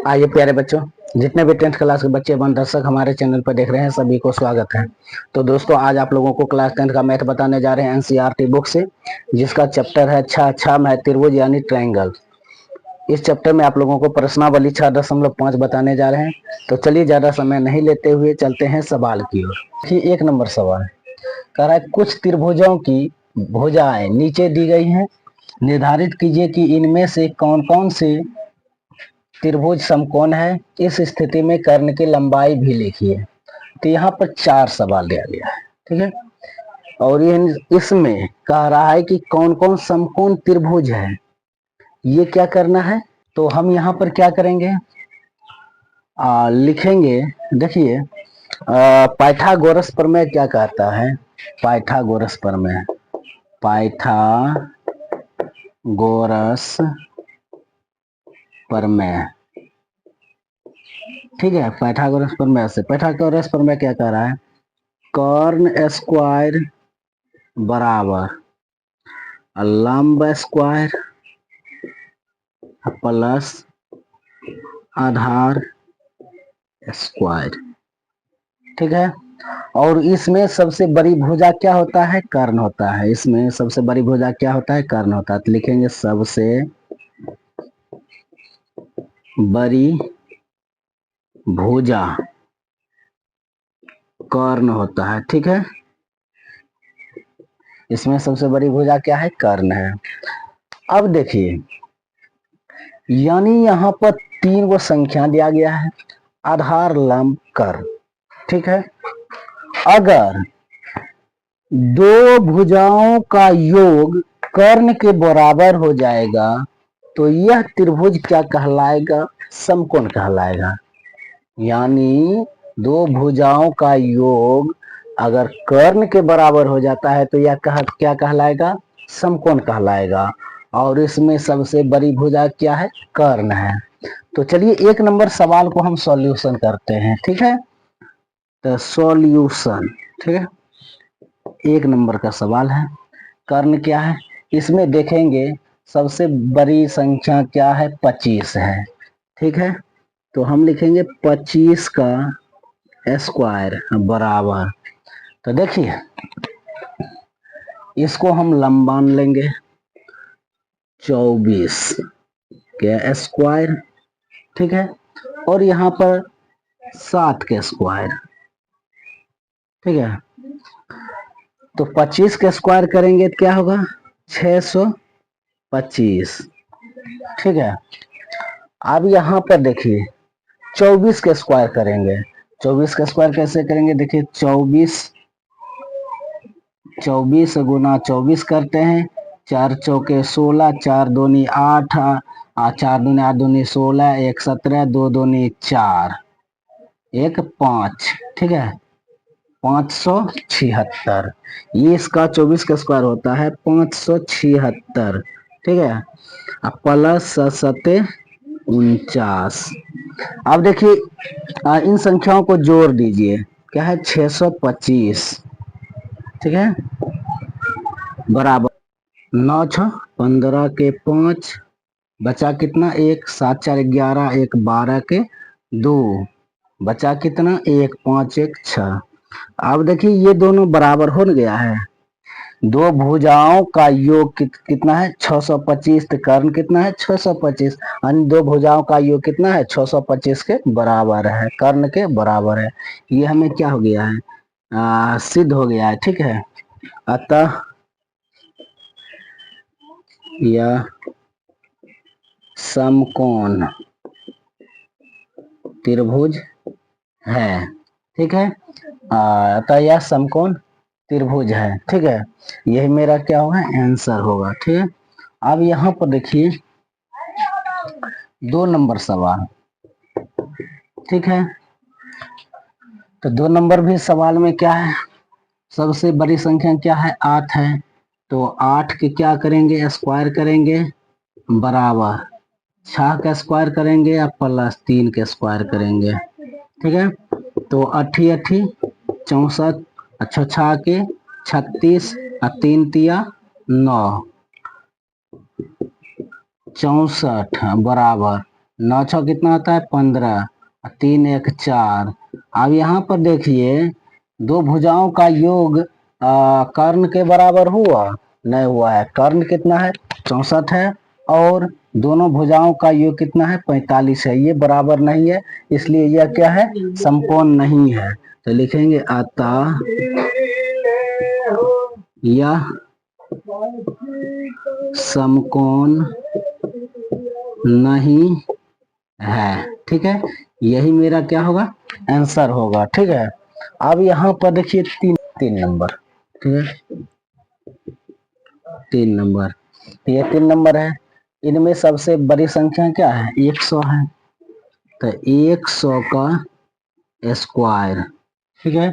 आइए प्यारे बच्चों, जितने भी 10th क्लास के बच्चे एवं दर्शक हमारे चैनल पर देख रहे हैं सभी को स्वागत है। तो दोस्तों आज आप लोगों को क्लास 10th का मैथ बताने जा रहे हैं एनसीईआरटी बुक से, जिसका चैप्टर है छाम है त्रिभुज यानी ट्रायंगल। इस चैप्टर में आप लोगों को प्रश्नावली 6.5 बताने जा रहे हैं। तो चलिए ज्यादा समय नहीं लेते हुए चलते हैं सवाल की ओर। देखिए 1 नंबर सवाल कह रहा है कुछ त्रिभुजों की भुजाएं नीचे दी गई हैं, निर्धारित कीजिए कि इनमें से कौन कौन से त्रिभुज समकोण है। इस स्थिति में कर्ण की लंबाई भी लिखिए। तो यहाँ पर 4 सवाल दिया गया है, ठीक है। और ये इसमें कह रहा है कि कौन कौन समकोण त्रिभुज है, ये क्या करना है। तो हम यहाँ पर क्या करेंगे, लिखेंगे। देखिए पाइथागोरस प्रमेय क्या कहता है। पाइथागोरस प्रमेय, पाइथागोरस प्रमेय, ठीक है। पाइथागोरस प्रमेय क्या कह रहा है, कर्ण स्क्वायर बराबर लंब स्क्वायर प्लस आधार स्क्वायर, ठीक है। और इसमें सबसे बड़ी भुजा क्या होता है, कर्ण होता है। इसमें सबसे बड़ी भुजा क्या होता है, कर्ण होता है। तो लिखेंगे सबसे बड़ी भुजा कर्ण होता है, ठीक है। इसमें सबसे बड़ी भुजा क्या है, कर्ण है। अब देखिए यानी यहाँ पर 3 गो संख्या दिया गया है, आधार लंब कर्ण, ठीक है। अगर दो भुजाओं का योग कर्ण के बराबर हो जाएगा तो यह त्रिभुज क्या कहलाएगा, समकोण कहलाएगा। यानी दो भुजाओं का योग अगर कर्ण के बराबर हो जाता है तो यह क्या कहलाएगा, समकोण कहलाएगा। और इसमें सबसे बड़ी भुजा क्या है, कर्ण है। तो चलिए 1 नंबर सवाल को हम सॉल्यूशन करते हैं, ठीक है। तो सॉल्यूशन, ठीक है। 1 नंबर का सवाल है, कर्ण क्या है। इसमें देखेंगे सबसे बड़ी संख्या क्या है, 25 है, ठीक है। तो हम लिखेंगे 25 का स्क्वायर बराबर, तो देखिए इसको हम लंब मान लेंगे 24 के स्क्वायर, ठीक है। और यहाँ पर 7 के स्क्वायर, ठीक है। तो 25 के स्क्वायर करेंगे तो क्या होगा, 625, ठीक है। अब यहाँ पर देखिए 24 के स्क्वायर करेंगे। 24 का स्क्वायर कैसे करेंगे, देखिए 24 गुना 24 करते हैं, 4 चौके 16, 4 दूनी 8, 4 दूनी 8 दूनी 16, 1 17, 2 दूनी 4, 1 5, ठीक है। 576, ये इसका 24 का स्क्वायर होता है 576, ठीक है। अब प्लस 7 49। अब देखिए इन संख्याओं को जोड़ दीजिए, क्या है 625, ठीक है, बराबर 9 6 15 के 5, बचा कितना 1, 7 4 11, 1 12 के 2, बचा कितना 1 5 1 6। अब देखिए ये दोनों बराबर हो गया है, दो भुजाओं का योग कितना है 625, तो कर्ण कितना है 625, अन्य दो भुजाओं का योग कितना है 625 के बराबर है, कर्ण के बराबर है। ये हमें क्या हो गया है, सिद्ध हो गया है, ठीक है। अतः यह समकोण त्रिभुज है, ठीक है। अतः यह समकोण त्रिभुज है, ठीक है। यही मेरा क्या होगा, आंसर होगा, ठीक है। अब यहाँ पर देखिए 2 नंबर सवाल, ठीक है। तो 2 नंबर भी सवाल में क्या है, सबसे बड़ी संख्या क्या है 8 है। तो 8 के क्या करेंगे, स्क्वायर करेंगे बराबर 6 का स्क्वायर करेंगे या प्लस 3 के स्क्वायर करेंगे, ठीक है। तो 8 8 64, अच्छा 6 के 36, 3 तिया 9, 64 बराबर 9 6 कितना होता है 15, 3 1 4। अब यहाँ पर देखिए दो भुजाओं का योग कर्ण के बराबर हुआ नहीं हुआ है। कर्ण कितना है 64 है और दोनों भुजाओं का योग कितना है 45 है। ये बराबर नहीं है इसलिए यह क्या है समकोण नहीं है। तो लिखेंगे अतः यह समकोण नहीं है। ठीक है, यही मेरा क्या होगा आंसर होगा। ठीक है, अब यहाँ पर देखिए तीन नंबर। ठीक है, 3 नंबर, ये 3 नंबर है। इनमें सबसे बड़ी संख्या क्या है 100 है। तो 100 का स्क्वायर। ठीक है,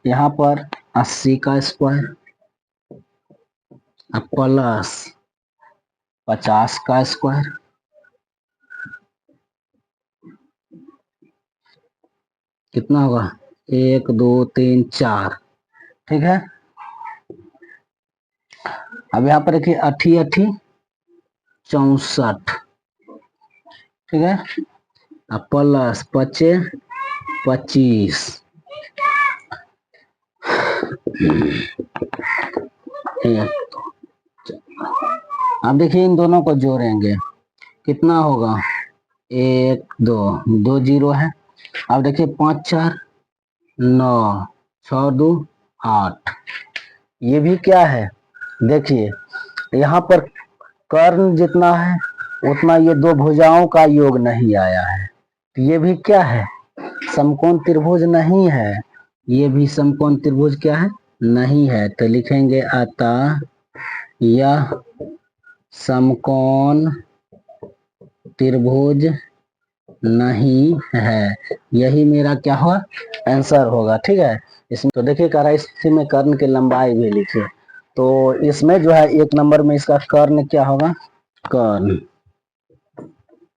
यहाँ पर 80 का स्क्वायर प्लस 50 का स्क्वायर कितना होगा 1 2 3 4। ठीक है, अब यहाँ पर देखिए 80 80 64। ठीक है, अब प्लस 25 25। ठीक है, अब देखिए इन दोनों को जोड़ेंगे कितना होगा 1 2 2 जीरो है। अब देखिए 5 4 9 6 2 8। ये भी क्या है देखिए यहाँ पर कर्ण जितना है उतना ये दो भुजाओं का योग नहीं आया है। तो ये भी क्या है समकोण त्रिभुज नहीं है। ये भी समकोण त्रिभुज क्या है नहीं है। तो लिखेंगे अतः यह समकोण त्रिभुज नहीं है। यही मेरा क्या होगा आंसर होगा। ठीक है, इसमें तो देखिए कह रहा है इसमें कर्ण की लंबाई भी लिखिए। तो इसमें जो है 1 नंबर में इसका कर्ण क्या होगा कर्ण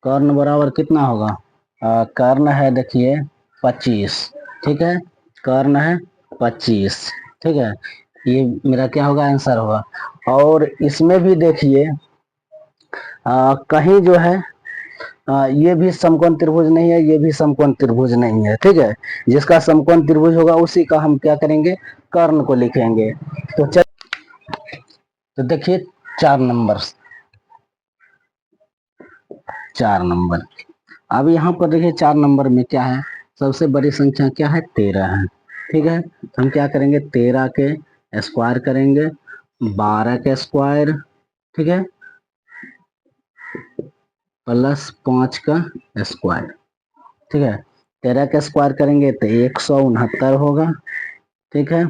कर्ण बराबर कितना होगा कर्ण है देखिए 25। ठीक है, कर्ण है 25। ठीक है, ये मेरा क्या होगा आंसर होगा। और इसमें भी देखिए कहीं जो है ये भी समकोण त्रिभुज नहीं है, ये भी समकोण त्रिभुज नहीं है। ठीक है, जिसका समकोण त्रिभुज होगा उसी का हम क्या करेंगे कर्ण को लिखेंगे। तो तो देखिए 4 नंबर 4 नंबर। अब यहाँ पर देखिए 4 नंबर में क्या है सबसे बड़ी संख्या क्या है 13 है। ठीक है, तो हम क्या करेंगे 13 के स्क्वायर करेंगे 12 के स्क्वायर। ठीक है, प्लस 5 का स्क्वायर। ठीक है, 13 का स्क्वायर करेंगे तो 169 होगा। ठीक है,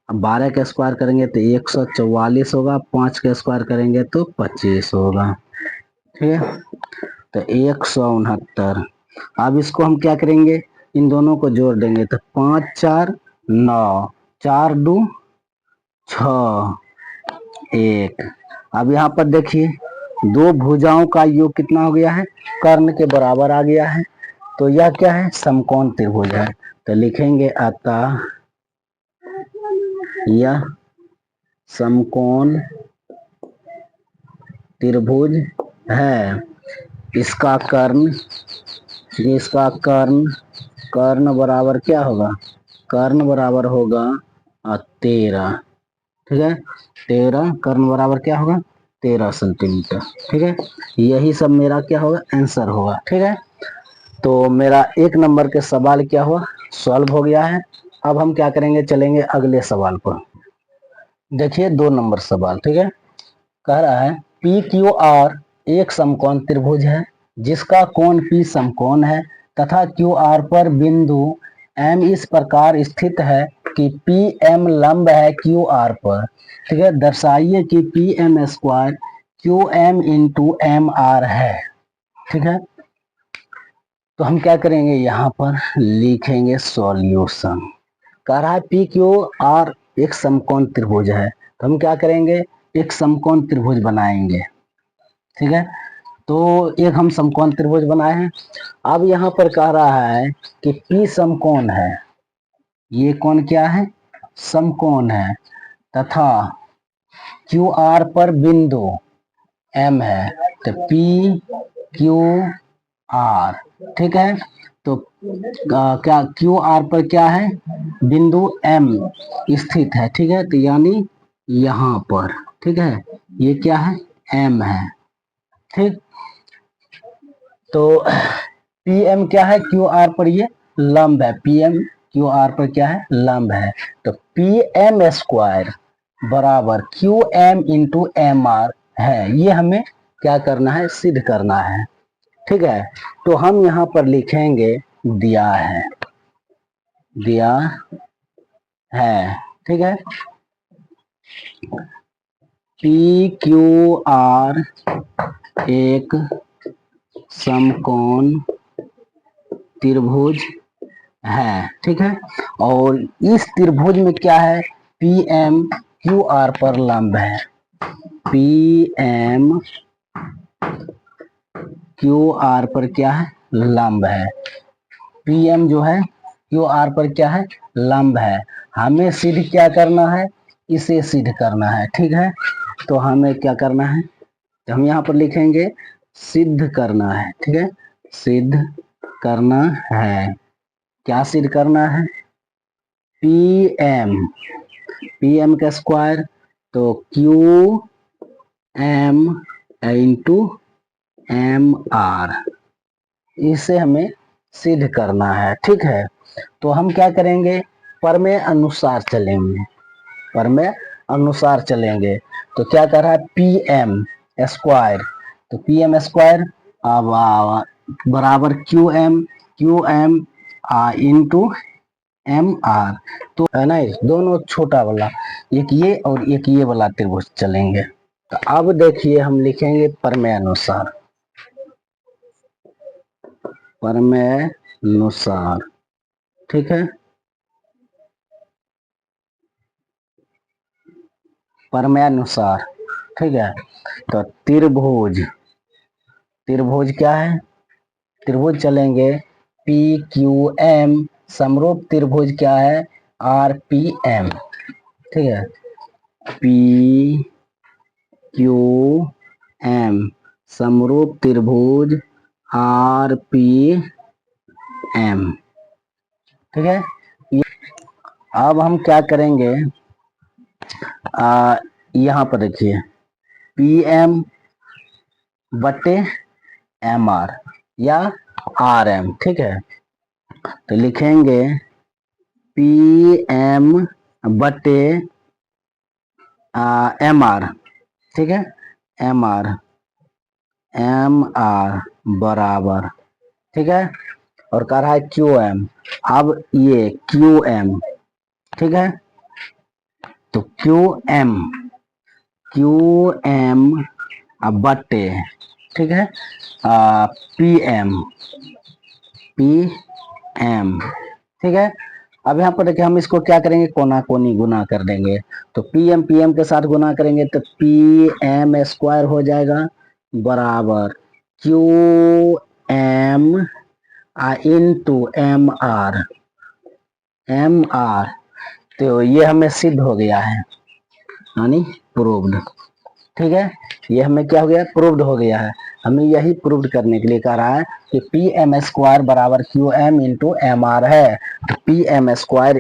अब 12 का स्क्वायर करेंगे तो 144 होगा। 5 का स्क्वायर करेंगे तो 25 होगा। ठीक है, तो 169। अब इसको हम क्या करेंगे इन दोनों को जोड़ देंगे तो 5 4 9 4 2 6 1। अब यहाँ पर देखिए दो भुजाओं का योग कितना हो गया है कर्ण के बराबर आ गया है। तो यह क्या है समकोण त्रिभुज है। तो लिखेंगे अतः यह समकोण त्रिभुज है। इसका कर्ण कर्ण बराबर क्या होगा कर्ण बराबर होगा 13। ठीक है, 13 कर्ण बराबर क्या होगा 13 सेंटीमीटर। ठीक है, यही सब मेरा क्या होगा आंसर होगा। ठीक है, तो मेरा 1 नंबर के सवाल क्या हुआ सॉल्व हो गया है। अब हम क्या करेंगे चलेंगे अगले सवाल पर। देखिए 2 नंबर सवाल। ठीक है, कह रहा है पी क्यू आर एक समकोण त्रिभुज है जिसका कोण पी समकोण है तथा क्यू आर पर बिंदु एम इस प्रकार स्थित है कि पी एम लंब है क्यू आर पर। ठीक है, दर्शाइए कि P M square Q M into M R है। ठीक है, तो हम क्या करेंगे यहाँ पर लिखेंगे सॉल्यूशन। कह रहा है पी क्यू आर एक समकोण त्रिभुज है तो हम क्या करेंगे एक समकोण त्रिभुज बनाएंगे। ठीक है, तो एक हम समकोण त्रिभुज बनाए हैं। अब यहाँ पर कह रहा है कि पी समकोण है ये कोण क्या है समकोण है तथा क्यू आर पर बिंदु एम है। तो पी क्यू आर, ठीक है। तो क्या क्यू आर पर क्या है, बिंदु एम स्थित है, ठीक है। तो यानी यहाँ पर, ठीक है, ये क्या है, एम है, ठीक। तो पी एम क्या है, क्यू आर पर ये लंब है, पी एम क्यू आर पर क्या है, लंब है। तो पी एम स्क्वायर बराबर Q M into M R है, ये हमें क्या करना है, सिद्ध करना है, ठीक है। तो हम यहाँ पर लिखेंगे, दिया है, दिया है, ठीक है। पी क्यू आर एक समकोण त्रिभुज है, ठीक है। और इस त्रिभुज में क्या है, पी एम क्यू आर पर लंब है, पी एम क्यू आर पर क्या है, लंब है। पी एम जो है क्यू आर पर क्या है, लंब है। हमें सिद्ध क्या करना है, इसे सिद्ध करना है, ठीक है। तो हमें क्या करना है, तो हम यहाँ पर लिखेंगे सिद्ध करना है, ठीक है, सिद्ध करना है। क्या सिद्ध करना है, पी एम का स्क्वायर, तो Q M into M R, इसे हमें सिद्ध करना है, ठीक है। तो हम क्या करेंगे, प्रमेय अनुसार चलेंगे, प्रमेय अनुसार चलेंगे। तो क्या कर रहा है, पी एम स्क्वायर, तो पी एम स्क्वायर बराबर Q M into M R. तो है ना, दोनों छोटा वाला, एक ये और एक ये वाला त्रिभुज चलेंगे। तो अब देखिए हम लिखेंगे प्रमेय अनुसार, प्रमेय अनुसार, ठीक है। प्रमेय अनुसार, ठीक है। तो त्रिभुज, त्रिभुज क्या है, त्रिभुज चलेंगे पी क्यू एम, समरूप त्रिभुज क्या है, आर पी एम, ठीक है। पी क्यू एम समरूप त्रिभुज आर पी एम, ठीक है। अब हम क्या करेंगे, यहाँ पर देखिए पी एम बटे एम आर या आर एम, ठीक है। तो लिखेंगे पी एम बटे एम आर, ठीक है, एम आर, एम आर बराबर, ठीक है। और कह रहा है क्यू एम, अब ये क्यू एम, ठीक है। तो क्यू एम बटे, ठीक है, पी एम, ठीक है। अब यहाँ पर देखिए हम इसको क्या करेंगे, कोना कोनी गुना कर देंगे। तो पी एम के साथ गुना करेंगे तो पी एम स्क्वायर हो जाएगा बराबर Q M into M R. तो ये हमें सिद्ध हो गया है, यानी प्रूव्ड, ठीक है। ये हमें क्या हो गया, प्रूव्ड हो गया है। हमें यही प्रूव्ड करने के लिए कह रहा है कि पी एम स्क्वायर बराबर Q M into M R है। तो P M square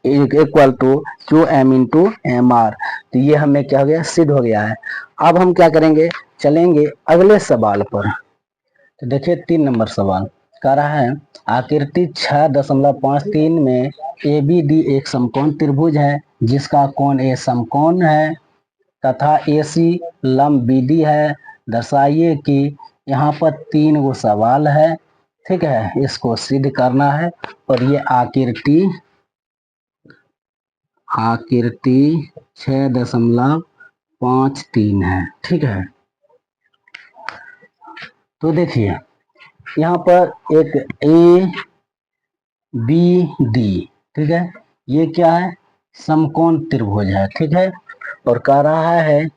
equal to Q M into M R. तो ये हमें क्या हो गया, सिद्ध हो गया है। अब हम क्या करेंगे, चलेंगे अगले सवाल पर। तो देखिए 3 नंबर सवाल कह रहा है, आकृति 6.53 में ए बी डी एक समकोण त्रिभुज है जिसका कोण ए समकोण है तथा ए सी लंब बी डी है। दर्शाइए कि यहाँ पर 3 गो सवाल है, ठीक है, इसको सिद्ध करना है। और ये आकृति आकृति 6.53 है, ठीक है। तो देखिए यहाँ पर एक ए बी डी, ठीक है, ये क्या है, समकोण त्रिभुज है, ठीक है। और कह रहा है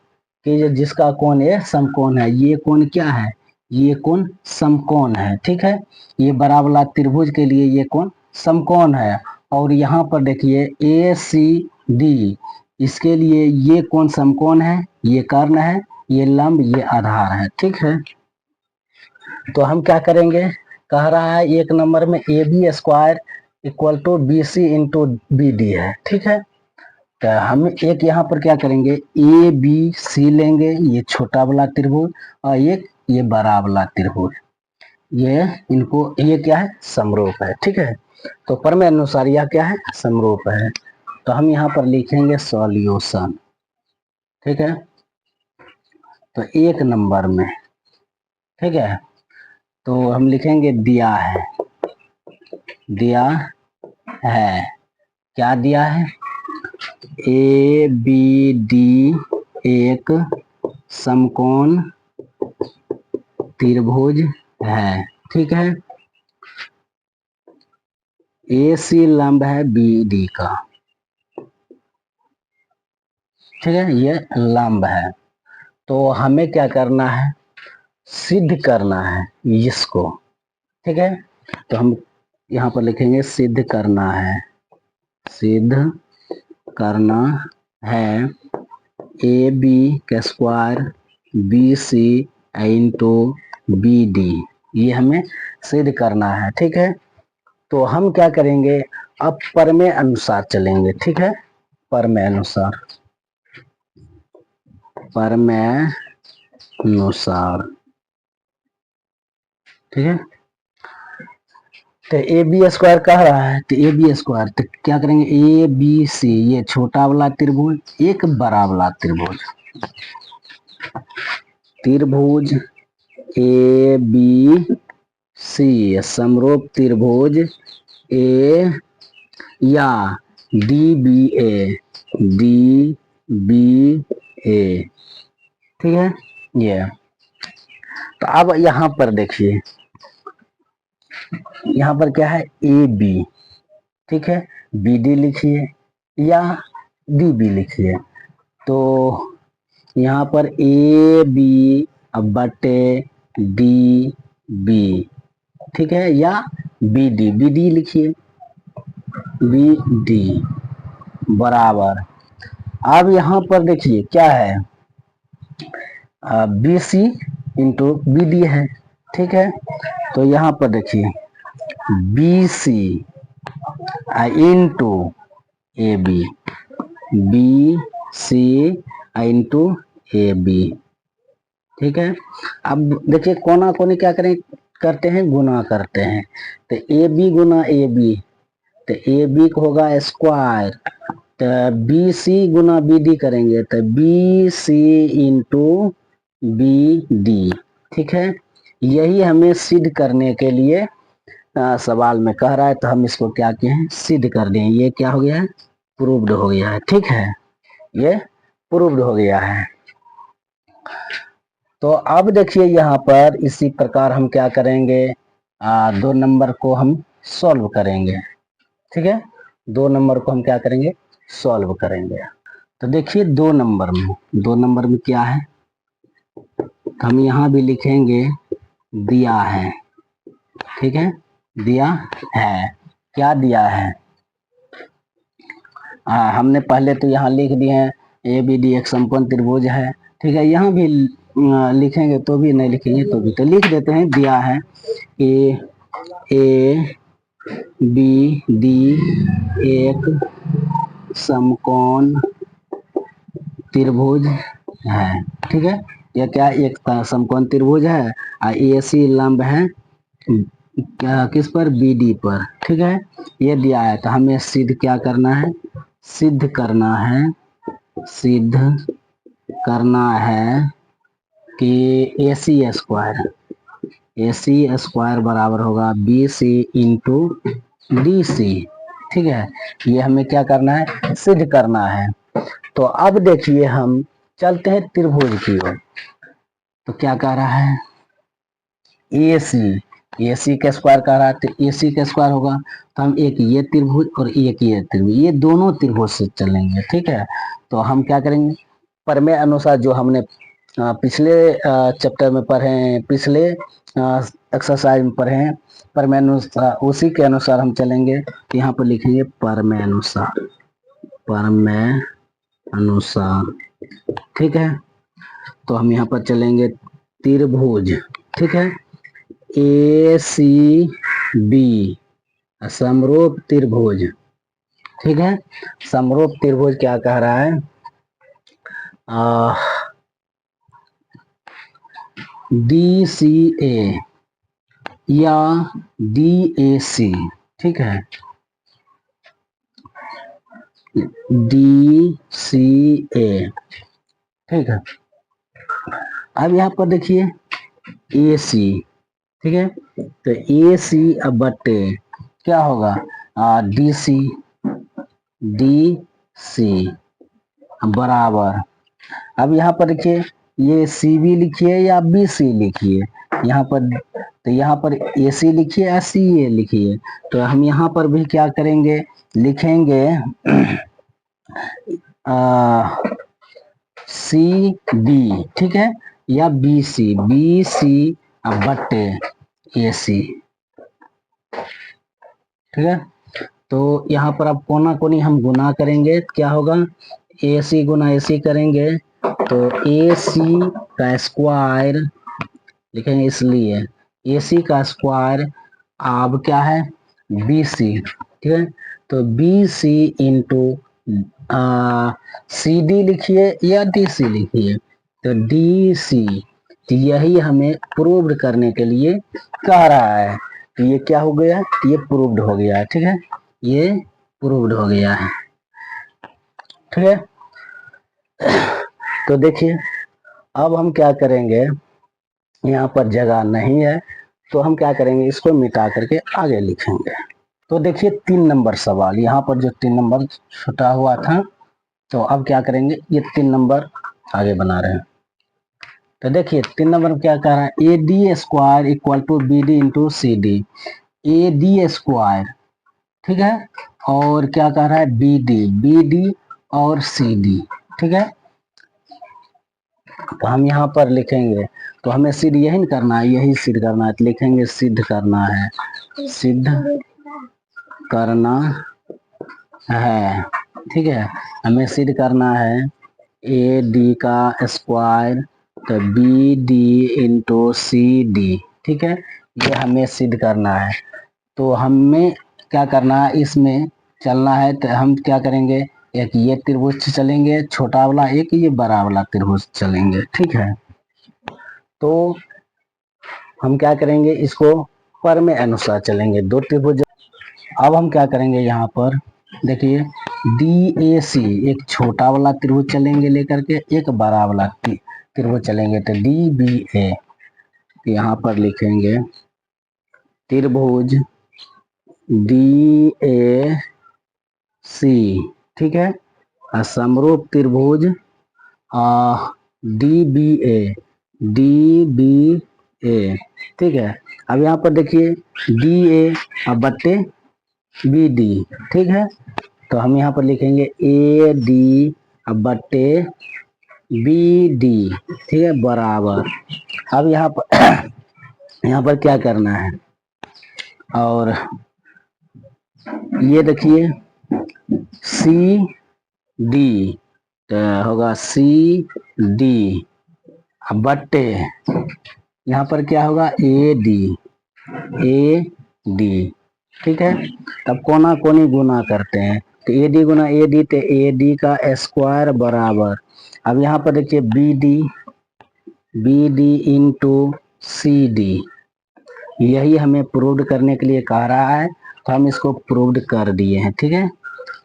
कि जिसका कोण ये समकोण है, ये कोण क्या है, ये कोण समकोण है, ठीक है। ये बड़ा वाला त्रिभुज के लिए ये कोण समकोण है। और यहाँ पर देखिए ए सी डी, इसके लिए ये कोण समकोण है, ये कर्ण है, ये लंब, ये आधार है, ठीक है। तो हम क्या करेंगे, कह रहा है एक नंबर में A B square equal to B C into B D है, ठीक है। तो हम एक यहाँ पर क्या करेंगे, ए बी सी लेंगे, ये छोटा वाला त्रिभुज, और एक ये बड़ा वाला त्रिभुज, ये इनको ये क्या है, समरूप है, ठीक है। तो प्रमेय अनुसार यह क्या है, समरूप है। तो हम यहाँ पर लिखेंगे सॉल्यूशन, ठीक है। तो एक नंबर में, ठीक है, तो हम लिखेंगे दिया है, दिया है, क्या दिया है, ए बी डी एक समकोण त्रिभुज है, ठीक है। ए सी लंब है बी डी का, ठीक है, ये लंब है। तो हमें क्या करना है, सिद्ध करना है इसको, ठीक है। तो हम यहाँ पर लिखेंगे सिद्ध करना है, सिद्ध करना है ए बी का square B C into B D, ये हमें सिद्ध करना है, ठीक है। तो हम क्या करेंगे, अब प्रमेय अनुसार चलेंगे, ठीक है, प्रमेय अनुसार, प्रमेय अनुसार, ठीक है। तो ए बी स्क्वायर कह रहा है, तो ए बी स्क्वायर, तो क्या करेंगे, ए बी सी, ये छोटा वाला त्रिभुज, एक बड़ा वाला त्रिभुज, त्रिभुज ए बी सी समरूप त्रिभुज ए या डी बी ए, डी बी ए, ठीक है ये। तो अब यहाँ पर देखिए, यहाँ पर क्या है, ए बी, ठीक है, बी डी लिखिए या डी बी लिखिए। तो यहाँ पर ए बी बटे डी बी, ठीक है, या बी डी लिखिए, बी डी बराबर, अब यहाँ पर देखिए क्या है, B C into B D है, ठीक है। तो यहाँ पर देखिए B C into A B, B C into A B, ठीक है। अब देखिए कोना कोनी क्या करें, करते हैं, गुना करते हैं। तो A B Guna A B, तो ए बी को होगा स्क्वायर, तो बी सी गुना बी डी करेंगे, तो B C into B D, ठीक है। यही हमें सिद्ध करने के लिए सवाल में कह रहा है, तो हम इसको क्या किए हैं, सिद्ध कर दिए, ये क्या हो गया है, प्रूव्ड हो गया है, ठीक है, ये प्रूव्ड हो गया है। तो अब देखिए यहाँ पर इसी प्रकार हम क्या करेंगे, 2 नंबर को हम सॉल्व करेंगे, ठीक है, 2 नंबर को हम क्या करेंगे, सॉल्व करेंगे। तो देखिए 2 नंबर में क्या है, तो हम यहाँ भी लिखेंगे दिया है, ठीक है, दिया है, क्या दिया है, हमने पहले तो यहाँ लिख दिए हैं ए बी डी एक समकोण त्रिभुज है, ठीक है। यहाँ भी लिखेंगे तो भी, नहीं लिखेंगे तो भी, तो लिख देते हैं, दिया है ए बी डी एक समकोण त्रिभुज है, ठीक है। यह क्या, एक समकोण त्रिभुज है, ए सी लंब है किस पर, बी डी पर, ठीक है, ये दिया है। तो हमें सिद्ध क्या करना है, सिद्ध करना है, सिद्ध करना है कि ए सी स्क्वायर बराबर होगा B C into D C, ठीक है। ये हमें क्या करना है, सिद्ध करना है। तो अब देखिए हम चलते हैं त्रिभुज की ओर। तो क्या कह रहा है, ए सी का स्क्वायर कह रहा है, तो ए सी का स्क्वायर होगा, तो हम एक ये त्रिभुज और एक ये त्रिभुज, ये दोनों त्रिभुज से चलेंगे, ठीक है। तो हम क्या करेंगे, प्रमेय अनुसार जो हमने पिछले चैप्टर में पढ़े हैं, पिछले एक्सरसाइज में पढ़े हैं, प्रमेय अनुसार उसी के अनुसार हम चलेंगे। तो यहाँ पर लिखेंगे प्रमेय अनुसार, प्रमेय अनुसार, ठीक है। तो हम यहाँ पर चलेंगे त्रिभुज, ठीक है, ए सी बी समरूप त्रिभुज, ठीक है। समरूप त्रिभुज क्या कह रहा है, डी सी ए या डी ए सी, ठीक है, डी सी ए, ठीक है। अब यहाँ पर देखिए ए सी, ठीक है, तो ए सी अब बटे क्या होगा, डी सी, डी सी बराबर, अब यहाँ पर देखिए ये सी बी लिखिए या बी सी लिखिए, यहाँ पर तो यहाँ पर ए सी लिखिए या सी ए लिखिए, तो हम यहाँ पर भी क्या करेंगे, लिखेंगे सी डी, ठीक है, या बी सी बटे ए सी, ठीक है। तो यहाँ पर अब कोना कोनी हम गुना करेंगे, क्या होगा, ए सी गुना ए सी करेंगे तो ए सी का स्क्वायर लिखेंगे, इसलिए ए सी का स्क्वायर अब क्या है बी सी, ठीक है, तो B C into C D लिखिए या डी सी लिखिए, तो डी सी, तो यही हमें प्रूव्ड करने के लिए कह रहा है, तो ये क्या हो गया, ये प्रूव्ड हो गया है, ठीक है, ये प्रूव्ड हो गया है, ठीक है। तो देखिए अब हम क्या करेंगे, यहाँ पर जगह नहीं है तो हम क्या करेंगे, इसको मिटा करके आगे लिखेंगे। तो देखिए 3 नंबर सवाल, यहाँ पर जो 3 नंबर छुटा हुआ था, तो अब क्या करेंगे, ये 3 नंबर आगे बना रहे हैं। तो देखिए 3 नंबर में क्या कह रहा है, A D square equal to B D into C D, A D square, ठीक है, और क्या कह रहा है बी डी और सी डी, ठीक है। तो हम यहाँ पर लिखेंगे, तो हमें सिद्ध यही न करना है, यही सिद्ध करना है, तो लिखेंगे सिद्ध करना है, सिद्ध करना है, ठीक है, हमें सिद्ध करना है ए डी का स्क्वायर तो B D into C D, ठीक है, ये हमें सिद्ध करना है। तो हमें क्या करना है, इसमें चलना है, तो हम क्या करेंगे, एक ये त्रिभुज चलेंगे छोटा वाला, एक ये बड़ा वाला त्रिभुज चलेंगे, ठीक है। तो हम क्या करेंगे, इसको पर में अनुसार चलेंगे, 2 त्रिभुज। अब हम क्या करेंगे, यहाँ पर देखिए डी ए सी एक छोटा वाला त्रिभुज चलेंगे लेकर के, एक बड़ा वाला त्रिभुज चलेंगे, तो डी बी ए, यहाँ पर लिखेंगे त्रिभुज डी ए सी, ठीक है, समरूप त्रिभुज डी बी ए, ठीक है। अब यहाँ पर देखिए डी ए बट्टे बी डी, ठीक है, तो हम यहाँ पर लिखेंगे ए डी बट्टे बी डी, ठीक है, बराबर। अब यहाँ पर यहाँ पर क्या करना है, और ये देखिए सी डी, तो होगा सी डी बट्टे यहाँ पर क्या होगा ए डी, ठीक है। तब कोना कोनी गुना करते हैं, तो A D Guna A D, तो ए डी का स्क्वायर बराबर, अब यहाँ पर देखिए B D into C D, यही हमें प्रूव्ड करने के लिए कह रहा है, तो हम इसको प्रूव्ड कर दिए हैं, ठीक है,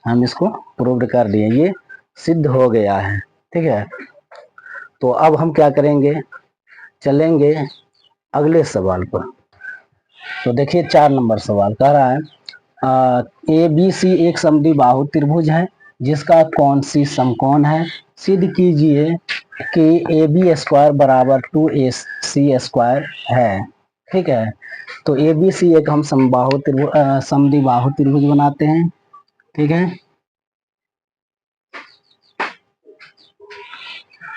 हम इसको प्रूव्ड कर दिए, ये सिद्ध हो गया है, ठीक है। तो अब हम क्या करेंगे, चलेंगे अगले सवाल पर। तो देखिए 4 नंबर सवाल कह रहा है ए बी सी एक समद्विबाहु त्रिभुज है जिसका कौन सी समकोण है, सिद्ध कीजिए कि ए बी स्क्वायर बराबर 2ac स्क्वायर है, ठीक है। तो ए बी सी एक हम समद्विबाहु त्रिभुज बनाते हैं, ठीक है,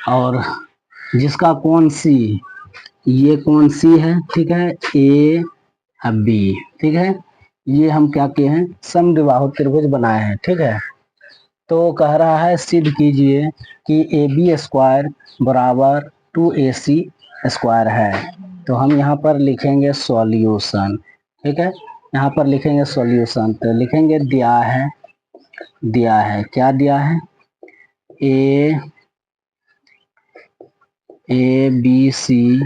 और जिसका कौन सी, ये कौन सी है, ठीक है, ए बी, ठीक है, ये हम क्या किए हैं, समद्विबाहु त्रिभुज बनाए हैं, ठीक है। तो कह रहा है सिद्ध कीजिए कि ए बी स्क्वायर बराबर 2ac स्क्वायर है, तो हम यहाँ पर लिखेंगे सॉल्यूशन। ठीक है, यहाँ पर लिखेंगे सॉल्यूशन, तो लिखेंगे दिया है क्या दिया है, ए बी सी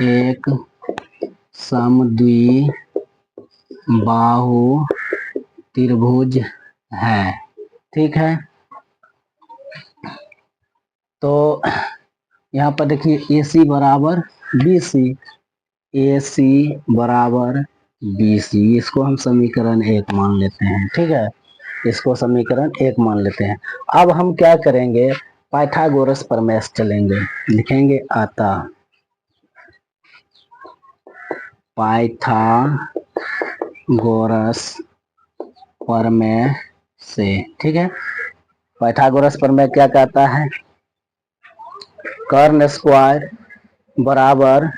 एक समद्वि बाहु त्रिभुज है। ठीक है, तो यहाँ पर देखिए AC बराबर BC, AC बराबर BC, इसको हम समीकरण 1 मान लेते हैं। ठीक है, इसको समीकरण 1 मान लेते हैं। अब हम क्या करेंगे, पाइथागोरस प्रमेय चलेंगे, लिखेंगे अतः पाइथागोरस प्रमेय से। ठीक है, पाइथागोरस प्रमेय क्या कहता है, कर्ण स्क्वायर बराबर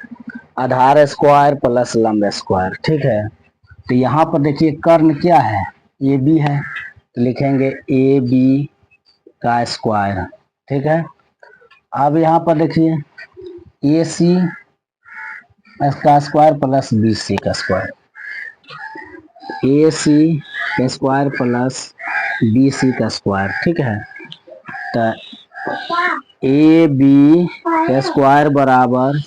आधार स्क्वायर प्लस लंब स्क्वायर। ठीक है, तो यहाँ पर देखिए कर्ण क्या है, ए बी है, तो लिखेंगे ए बी का स्क्वायर। ठीक है, अब यहाँ पर देखिए ए सी का स्क्वायर प्लस बी सी का स्क्वायर, ए सी का स्क्वायर प्लस बी सी का स्क्वायर। ठीक है, तो ए बी का स्क्वायर बराबर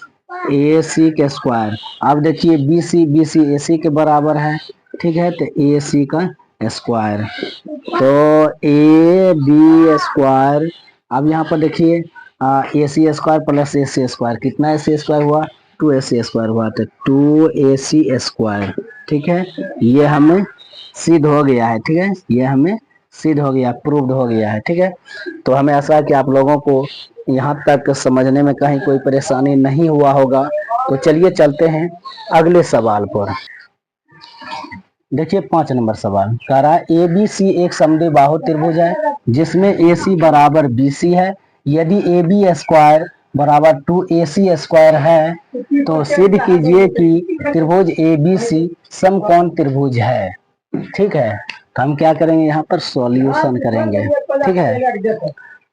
ए सी के स्क्वायर। अब देखिए बी सी ए सी के बराबर है। ठीक है, तो ए सी का स्क्वायर, तो ए बी स्क्वायर। अब यहाँ पर देखिए ए सी स्क्वायर प्लस ए सी स्क्वायर, कितना ए सी स्क्वायर हुआ, 2AC स्क्वायर हुआ, तो 2AC स्क्वायर। ठीक है, ये हमें सिद्ध हो गया है। ठीक है, ये हमें सिद्ध हो गया, प्रूव्ड हो गया है। ठीक है, तो हमें आशा है कि आप लोगों को यहाँ तक समझने में कहीं कोई परेशानी नहीं हुआ होगा। तो चलिए चलते हैं अगले सवाल पर। देखिए 5 नंबर सवाल कह रहा है ABC एक समद्विबाहु त्रिभुज है जिसमें AC बराबर BC है। यदि AB स्क्वायर बराबर 2AC स्क्वायर है तो सिद्ध कीजिए कि त्रिभुज ABC समकोण त्रिभुज है। ठीक है, तो हम क्या करेंगे, यहाँ पर सॉल्यूशन करेंगे। ठीक है,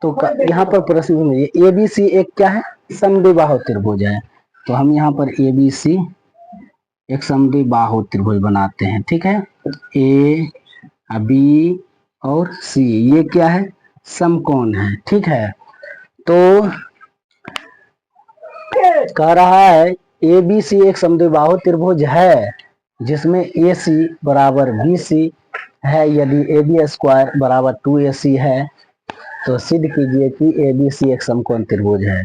तो यहाँ पर प्रश्न में ABC एक क्या है, समद्विबाहु त्रिभुज है, तो हम यहाँ पर ABC एक समद्विबाहु त्रिभुज बनाते हैं। ठीक है, ए बी और सी ये क्या है, समकोण है। ठीक है, तो कह रहा है ए बी सी एक समद्विबाहु त्रिभुज है जिसमें ए सी बराबर बी सी है। यदि ए बी स्क्वायर बराबर 2AC है तो सिद्ध कीजिए कि ए बी सी एक समकोण त्रिभुज है।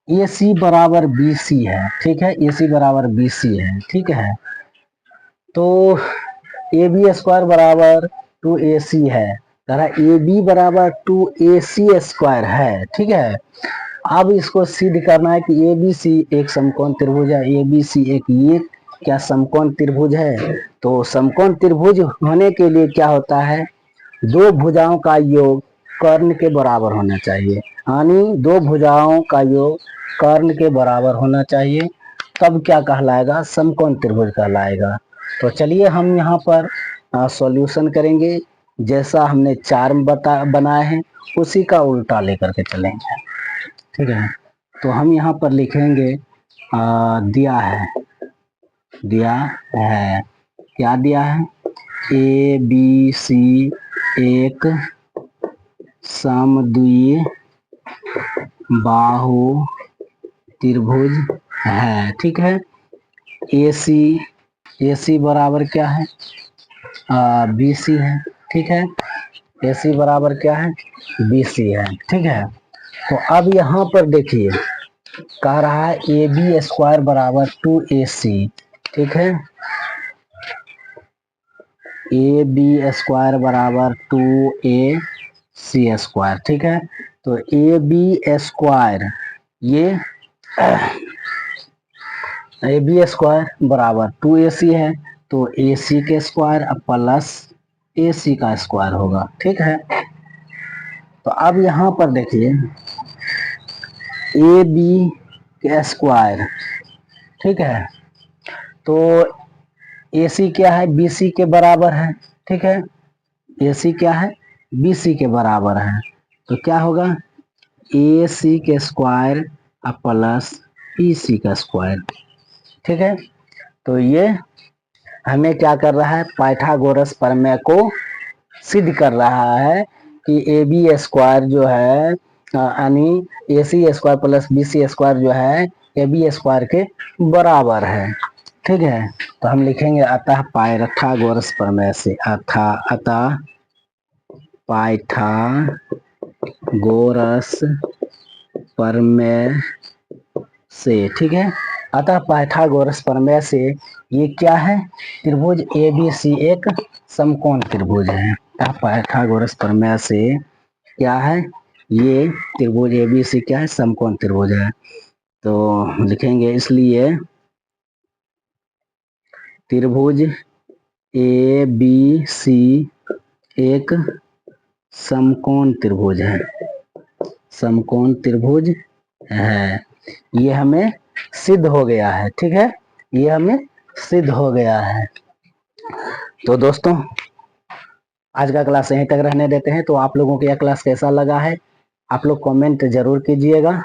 ए सी बराबर बी सी है। ठीक है, ए सी बराबर बी सी है। ठीक है, तो ए बी स्क्वायर बराबर 2AC है, ए बी बराबर 2AC स्क्वायर है। ठीक है, अब इसको सिद्ध करना है कि ए बी सी एक समकोण त्रिभुज है। ए बी सी एक ये क्या समकोण त्रिभुज है, तो समकोण त्रिभुज होने के लिए क्या होता है, दो भुजाओं का योग कर्ण के बराबर होना चाहिए, यानी दो भुजाओं का योग कर्ण के बराबर होना चाहिए, तब क्या कहलाएगा, समकोण त्रिभुज कहलाएगा। तो चलिए हम यहाँ पर सॉल्यूशन करेंगे, जैसा हमने 4 बनाए हैं उसी का उल्टा लेकर के चलेंगे। ठीक है, तो हम यहाँ पर लिखेंगे दिया है क्या दिया है, ए बी सी एक समद्वि बाहु त्रिभुज है। ठीक है, ए सी बराबर क्या है, बी सी है। ठीक है, ए सी बराबर क्या है, बी सी है। ठीक है, तो अब यहाँ पर देखिए कह रहा है ए बी स्क्वायर बराबर 2AC। ठीक है, ए बी स्क्वायर बराबर 2AC स्क्वायर। ठीक है, तो ए बी स्क्वायर ये ए बी स्क्वायर बराबर 2AC है, तो AC के स्क्वायर प्लस AC का स्क्वायर होगा। ठीक है, तो अब यहाँ पर देखिए ए बी के स्क्वायर। ठीक है, तो AC क्या है, BC के बराबर है। ठीक है, AC क्या है, BC के बराबर है, तो क्या होगा AC के स्क्वायर प्लस BC का स्क्वायर। ठीक है, तो ये हमें क्या कर रहा है, पाइथागोरस प्रमेय को सिद्ध कर रहा है कि ए बी स्क्वायर जो है यानी A C square plus B C square जो है ए बी स्क्वायर के बराबर है। ठीक है, तो हम लिखेंगे अतः पाइथागोरस प्रमेय से, अतः पाइथागोरस प्रमेय से, ठीक है, अतः पाइथागोरस प्रमेय से ये क्या है, त्रिभुज ए बी सी एक समकोण त्रिभुज है। अतः पाइथागोरस प्रमेय से क्या है, ये त्रिभुज ए बी सी क्या है, समकोण त्रिभुज है। तो लिखेंगे इसलिए त्रिभुज ए बी सी एक समकोण त्रिभुज है, समकोण त्रिभुज है। ये हमें सिद्ध हो गया है। ठीक है, ये हमें सिद्ध हो गया है। तो दोस्तों आज का क्लास यहीं तक रहने देते हैं। तो आप लोगों को यह क्लास कैसा लगा है आप लोग कमेंट जरूर कीजिएगा।